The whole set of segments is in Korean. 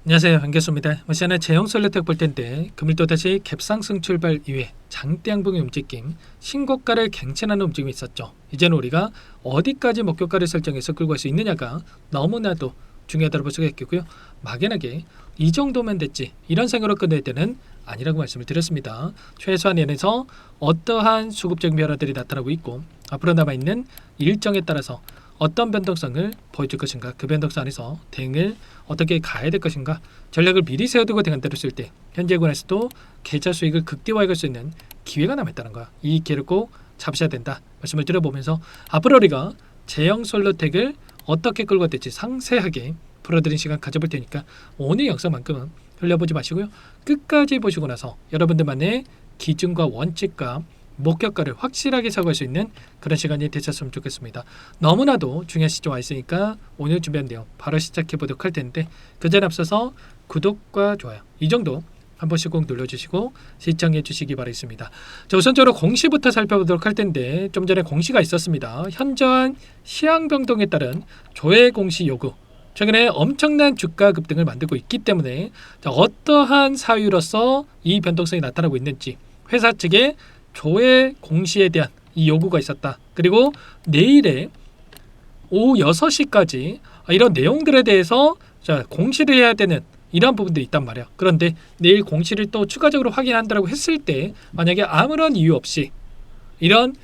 안녕하세요, 반갑습니다. 시간에 제형설레텍 볼 텐데 금일 또다시 갭상승 출발 이후에 장대양봉의 움직임, 신고가를 갱신하는 움직임이 있었죠. 이제는 우리가 어디까지 목표가를 설정해서 끌고 갈 수 있느냐가 너무나도 중요하다고 볼 수가 있겠고요. 막연하게 이 정도면 됐지 이런 생각으로 끝낼 때는 아니라고 말씀을 드렸습니다. 최소한 연에서 어떠한 수급적인 변화들이 나타나고 있고 앞으로 남아있는 일정에 따라서 어떤 변동성을 보여줄 것인가, 그 변동성 안에서 대응을 어떻게 가야 될 것인가, 전략을 미리 세워두고 대응한다고 했을 때 현재 구간에서도 계좌 수익을 극대화할 수 있는 기회가 남아있다는 거야. 이 기회를 꼭 잡으셔야 된다 말씀을 드려보면서 앞으로 우리가 제형솔루텍을 어떻게 끌고 갈지 상세하게 풀어드린 시간 가져볼 테니까 오늘 영상만큼은 흘려보지 마시고요. 끝까지 보시고 나서 여러분들만의 기준과 원칙과 목표가를 확실하게 세워갈 수 있는 그런 시간이 되셨으면 좋겠습니다. 너무나도 중요한 시점 와 있으니까 오늘 준비한 내용 바로 시작해 보도록 할 텐데 그 전에 앞서서 구독과 좋아요 이 정도 한 번씩 꼭 눌러주시고 시청해 주시기 바라겠습니다. 자, 우선적으로 공시부터 살펴보도록 할 텐데 좀 전에 공시가 있었습니다. 현저한 시황 변동에 따른 조회 공시 요구, 최근에 엄청난 주가 급등을 만들고 있기 때문에 자, 어떠한 사유로서 이 변동성이 나타나고 있는지 회사 측에 조회 공시에 대한 이 요구가 있었다. 그리고 내일에 오후 6시까지 이런 내용들에 대해서 자, 공시를 해야 되는 이러한 부분들이 있단 말이야. 그런데 내일 공시를 또 추가적으로 확인한다고 했을 때 만약에 아무런 이유 없이 이런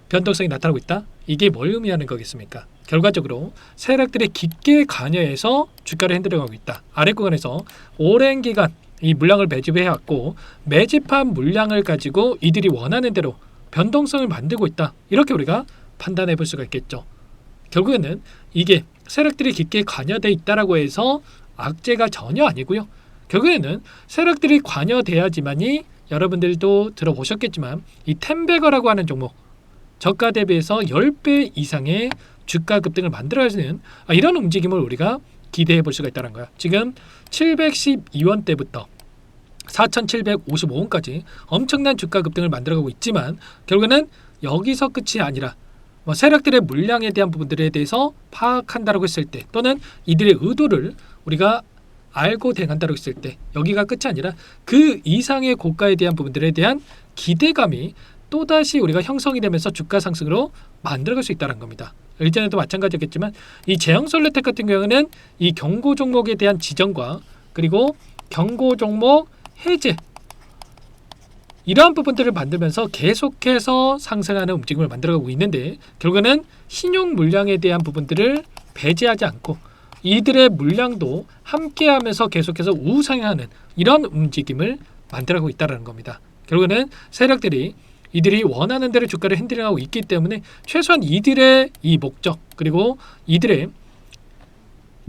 변동성이 나타나고 있다. 이게 뭘 의미하는 거겠습니까? 결과적으로 세력들이 깊게 관여해서 주가를 흔들어가고 있다. 아래 구간에서 오랜 기간 이 물량을 매집해왔고 매집한 물량을 가지고 이들이 원하는 대로 변동성을 만들고 있다. 이렇게 우리가 판단해 볼 수가 있겠죠. 결국에는 이게 세력들이 깊게 관여돼 있다라고 해서 악재가 전혀 아니고요. 결국에는 세력들이 관여돼야지만이 여러분들도 들어보셨겠지만 이 템베거라고 하는 종목 저가 대비해서 10배 이상의 주가 급등을 만들어주는 이런 움직임을 우리가 기대해 볼 수가 있다는 거야. 지금 712원대부터 4,755원까지 엄청난 주가 급등을 만들어가고 있지만 결국에는 여기서 끝이 아니라 세력들의 물량에 대한 부분들에 대해서 파악한다고 했을 때 또는 이들의 의도를 우리가 알고 대응한다고 했을 때 여기가 끝이 아니라 그 이상의 고가에 대한 부분들에 대한 기대감이 또다시 우리가 형성이 되면서 주가 상승으로 만들어갈 수 있다는 겁니다. 일전에도 마찬가지였겠지만 이 제형솔루텍 같은 경우는 이 경고 종목에 대한 지정과 그리고 경고 종목 해제 이러한 부분들을 만들면서 계속해서 상승하는 움직임을 만들어가고 있는데 결국에는 신용 물량에 대한 부분들을 배제하지 않고 이들의 물량도 함께하면서 계속해서 우상향하는 이런 움직임을 만들어가고 있다는 겁니다. 결국에는 세력들이 이들이 원하는 대로 주가를 핸들링하고 있기 때문에 최소한 이들의 이 목적 그리고 이들의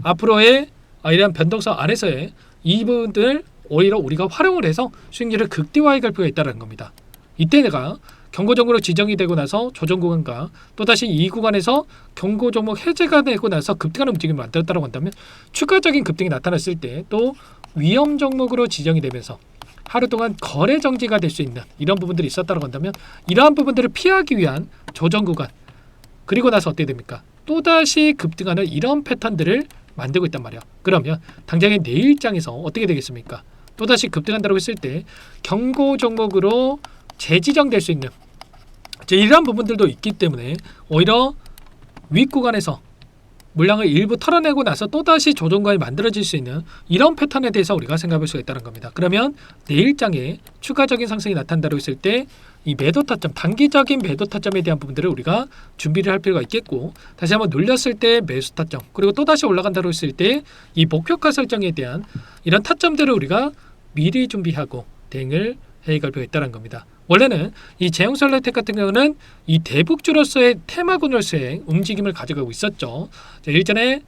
앞으로의 이러한 변동성 안에서의 이 부분들을 오히려 우리가 활용을 해서 수익률을 극대화해 갈 필요가 있다는 겁니다. 이때 내가 경고종목으로 지정이 되고 나서 조정 구간과 또다시 이 구간에서 경고 종목 해제가 되고 나서 급등하는 움직임을 만들었다고 한다면 추가적인 급등이 나타났을 때 또 위험 종목으로 지정이 되면서 하루 동안 거래 정지가 될 수 있는 이런 부분들이 있었다고 한다면 이러한 부분들을 피하기 위한 조정 구간 그리고 나서 어떻게 됩니까? 또다시 급등하는 이런 패턴들을 만들고 있단 말이야. 그러면 당장의 내일장에서 어떻게 되겠습니까? 또다시 급등한다고 했을 때 경고 종목으로 재지정될 수 있는 이러한 부분들도 있기 때문에 오히려 윗구간에서 물량을 일부 털어내고 나서 또다시 조정관이 만들어질 수 있는 이런 패턴에 대해서 우리가 생각해 볼 수가 있다는 겁니다. 그러면 내일장에 추가적인 상승이 나타난다고 했을 때 이 매도 타점, 단기적인 매도 타점에 대한 부분들을 우리가 준비를 할 필요가 있겠고 다시 한번 눌렸을 때 매수 타점 그리고 또다시 올라간다고 했을 때 이 목표가 설정에 대한 이런 타점들을 우리가 미리 준비하고 대응을 해갈 필요가 있다는 겁니다. 원래는 이 제형솔루텍 같은 경우는 이 대북주로서의 테마군으로서의 움직임을 가져가고 있었죠. 일전에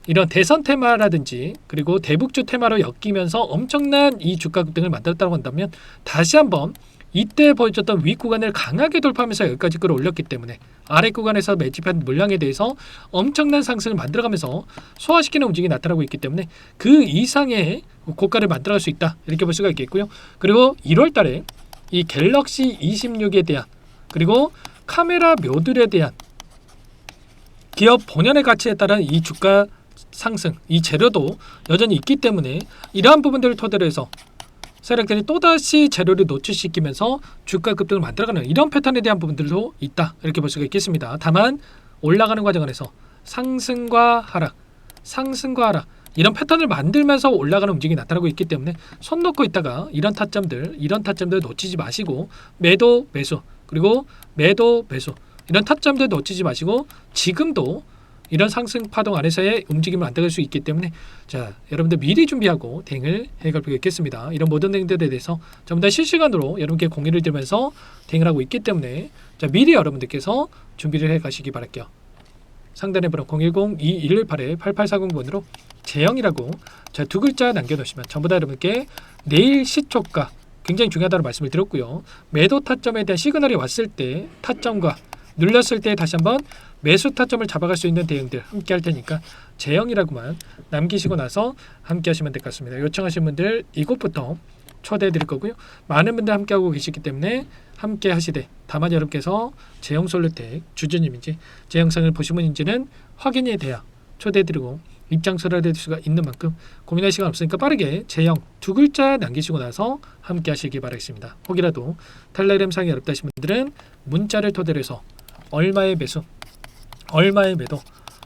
이런 대선 테마라든지 그리고 대북주 테마로 엮이면서 엄청난 이 주가 급등을 만들었다고 한다면 다시 한번 이때 보여줬던 윗구간을 강하게 돌파하면서 여기까지 끌어올렸기 때문에 아래 구간에서 매집한 물량에 대해서 엄청난 상승을 만들어가면서 소화시키는 움직임이 나타나고 있기 때문에 그 이상의 고가를 만들어갈 수 있다 이렇게 볼 수가 있겠고요. 그리고 1월 달에 이 갤럭시 26에 대한 그리고 카메라 묘들에 대한 기업 본연의 가치에 따른 이 주가 상승, 이 재료도 여전히 있기 때문에 이러한 부분들을 토대로 해서 세력들이 또다시 재료를 노출시키면서 주가 급등을 만들어가는 이런 패턴에 대한 부분들도 있다, 이렇게 볼 수가 있겠습니다. 다만 올라가는 과정 안에서 상승과 하락, 상승과 하락 이런 패턴을 만들면서 올라가는 움직임이 나타나고 있기 때문에 손 놓고 있다가 이런 타점들 놓치지 마시고 매도 매수, 그리고 매도 매수, 이런 타점들 놓치지 마시고 지금도 이런 상승 파동 안에서의 움직임을 만들 수 있기 때문에 자, 여러분들 미리 준비하고 대응을 해갈 필요가 있겠습니다. 이런 모든 대응들에 대해서 전부 다 실시간으로 여러분께 공유를 드리면서 대응을 하고 있기 때문에 자, 미리 여러분들께서 준비를 해 가시기 바랄게요. 상단의 번호 010-2118-8840번으로 재영이라고 자, 두 글자 남겨놓으시면 전부 다 여러분께 내일 시초가 굉장히 중요하다는 말씀을 드렸고요. 매도 타점에 대한 시그널이 왔을 때 타점과 눌렸을 때 다시 한번 매수 타점을 잡아갈 수 있는 대응들 함께 할 테니까 재영이라고만 남기시고 나서 함께 하시면 될 것 같습니다. 요청하신 분들 이곳부터 초대해 드릴 거고요. 많은 분들 함께 하고 계시기 때문에 함께 하시되 다만 여러분께서 재영솔루텍 주주님인지 제 영상을 보신 분인지는 확인이 돼야 초대해 드리고 입장서를 해드릴 수가 있는 만큼 고민할 시간 없으니까 빠르게 재영 두 글자 남기시고 나서 함께 하시기 바라겠습니다. 혹이라도 텔레그램 상이 어렵다 하신 분들은 문자를 토대로 해서 얼마의 매수, 얼마의 매도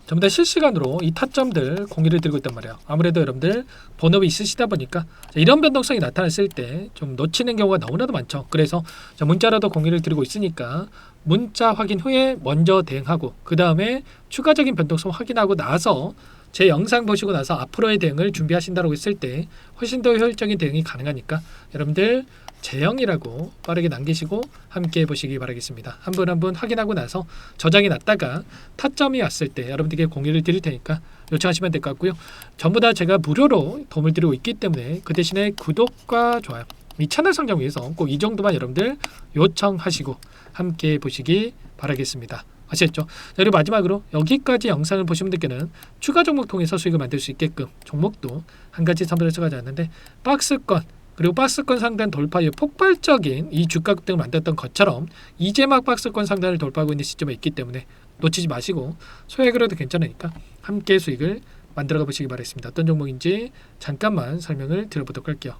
전부 다 실시간으로 이 타점들 공유를 드리고 있단 말이에요. 아무래도 여러분들 본업이 있으시다 보니까 이런 변동성이 나타났을 때 좀 놓치는 경우가 너무나도 많죠. 그래서 문자라도 공유를 드리고 있으니까 문자 확인 후에 먼저 대응하고 그 다음에 추가적인 변동성 확인하고 나서 제 영상 보시고 나서 앞으로의 대응을 준비하신다고 했을 때 훨씬 더 효율적인 대응이 가능하니까 여러분들 재영이라고 빠르게 남기시고 함께 해보시기 바라겠습니다. 한 분 한 분 확인하고 나서 저장이 났다가 타점이 왔을 때 여러분들께 공유를 드릴 테니까 요청하시면 될 것 같고요. 전부 다 제가 무료로 도움을 드리고 있기 때문에 그 대신에 구독과 좋아요 이 채널 성장 위해서 꼭 이 정도만 여러분들 요청하시고 함께 보시기 바라겠습니다. 아시겠죠? 그리고 마지막으로 여기까지 영상을 보신 분들께는 추가 종목 통해서 수익을 만들 수 있게끔 종목도 한 가지 선별해서 가져왔는데 박스권 그리고 박스권 상단 돌파 이후 폭발적인 이 주가 급등을 만들었던 것처럼 이제 막 박스권 상단을 돌파하고 있는 시점에 있기 때문에 놓치지 마시고 소액으로 해도 괜찮으니까 함께 수익을 만들어가 보시기 바라겠습니다. 어떤 종목인지 잠깐만 설명을 드려보도록 할게요.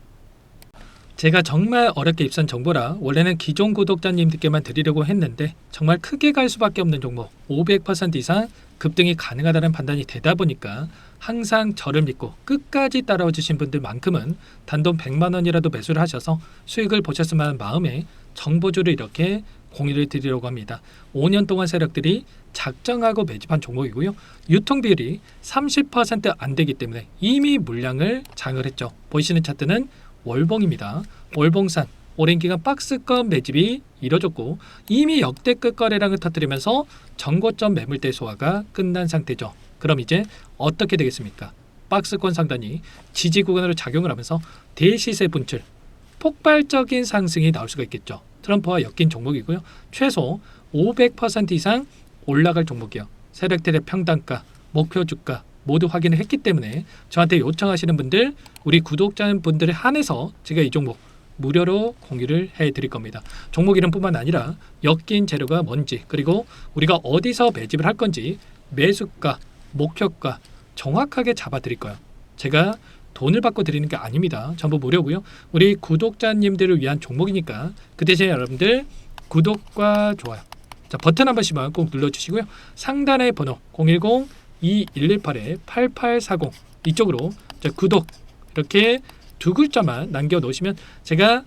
제가 정말 어렵게 입수한 정보라 원래는 기존 구독자님들께만 드리려고 했는데 정말 크게 갈 수밖에 없는 종목 500% 이상 급등이 가능하다는 판단이 되다 보니까 항상 저를 믿고 끝까지 따라와 주신 분들만큼은 단돈 100만 원이라도 매수를 하셔서 수익을 보셨으면 하는 마음에 정보주를 이렇게 공유를 드리려고 합니다. 5년 동안 세력들이 작정하고 매집한 종목이고요. 유통비율이 30% 안 되기 때문에 이미 물량을 장을 했죠. 보이시는 차트는 월봉입니다. 월봉산 오랜 기간 박스권 매집이 이뤄졌고 이미 역대급 거래량을 터뜨리면서 전고점 매물대 소화가 끝난 상태죠. 그럼 이제 어떻게 되겠습니까? 박스권 상단이 지지 구간으로 작용을 하면서 대시세 분출, 폭발적인 상승이 나올 수가 있겠죠. 트럼프와 엮인 종목이고요. 최소 500% 이상 올라갈 종목이요. 세력들의 평단가, 목표 주가 모두 확인을 했기 때문에 저한테 요청하시는 분들, 우리 구독자분들에 한해서 제가 이 종목 무료로 공유를 해드릴 겁니다. 종목 이름뿐만 아니라 엮인 재료가 뭔지 그리고 우리가 어디서 매집을 할 건지 매수가, 목표가 정확하게 잡아드릴 거예요. 제가 돈을 받고 드리는 게 아닙니다. 전부 무료고요. 우리 구독자님들을 위한 종목이니까 그 대신에 여러분들 구독과 좋아요 자, 버튼 한 번씩만 꼭 눌러주시고요. 상단의 번호 010-2118-8840 이쪽으로 자, 구독 이렇게 두 글자만 남겨놓으시면 제가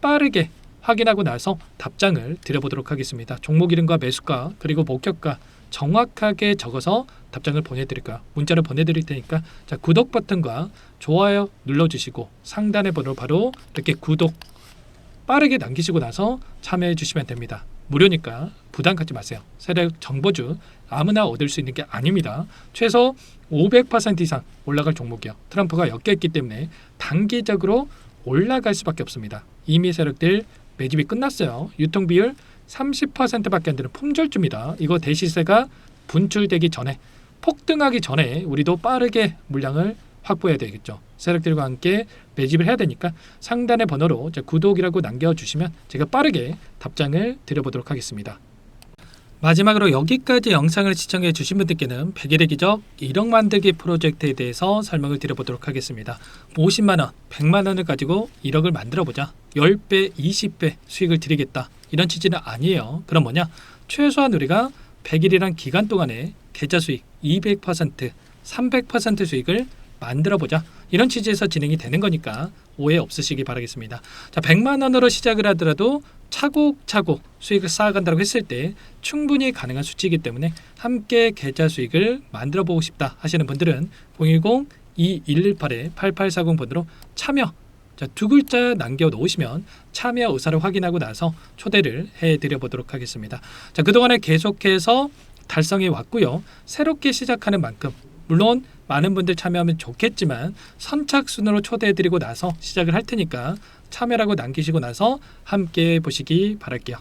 빠르게 확인하고 나서 답장을 드려보도록 하겠습니다. 종목 이름과 매수가 그리고 목표가 정확하게 적어서 답장을 보내드릴까요? 문자를 보내드릴 테니까 자, 구독 버튼과 좋아요 눌러주시고 상단의 번호 바로 이렇게 구독 빠르게 남기시고 나서 참여해 주시면 됩니다. 무료니까 부담 갖지 마세요. 세력 정보주 아무나 얻을 수 있는 게 아닙니다. 최소 500% 이상 올라갈 종목이요. 트럼프가 엮였기 때문에 단기적으로 올라갈 수밖에 없습니다. 이미 세력들 매집이 끝났어요. 유통비율 30%밖에 안 되는 품절주입니다. 이거 대시세가 분출되기 전에 폭등하기 전에 우리도 빠르게 물량을 확보해야 되겠죠. 세력들과 함께 매집을 해야 되니까 상단의 번호로 구독이라고 남겨주시면 제가 빠르게 답장을 드려보도록 하겠습니다. 마지막으로 여기까지 영상을 시청해 주신 분들께는 100일의 기적 1억 만들기 프로젝트에 대해서 설명을 드려보도록 하겠습니다. 50만원, 100만원을 가지고 1억을 만들어보자. 10배, 20배 수익을 드리겠다. 이런 취지는 아니에요. 그럼 뭐냐? 최소한 우리가 100일이란 기간 동안에 계좌 수익 200%, 300% 수익을 만들어보자. 이런 취지에서 진행이 되는 거니까 오해 없으시기 바라겠습니다. 자, 100만 원으로 시작을 하더라도 차곡차곡 수익을 쌓아간다고 했을 때 충분히 가능한 수치이기 때문에 함께 계좌 수익을 만들어보고 싶다 하시는 분들은 010-2118-8840번으로 참여, 자, 두 글자 남겨놓으시면 참여 의사를 확인하고 나서 초대를 해드려 보도록 하겠습니다. 자, 그동안에 계속해서 달성해 왔고요. 새롭게 시작하는 만큼 물론 많은 분들 참여하면 좋겠지만 선착순으로 초대해드리고 나서 시작을 할 테니까 참여라고 남기시고 나서 함께 보시기 바랄게요.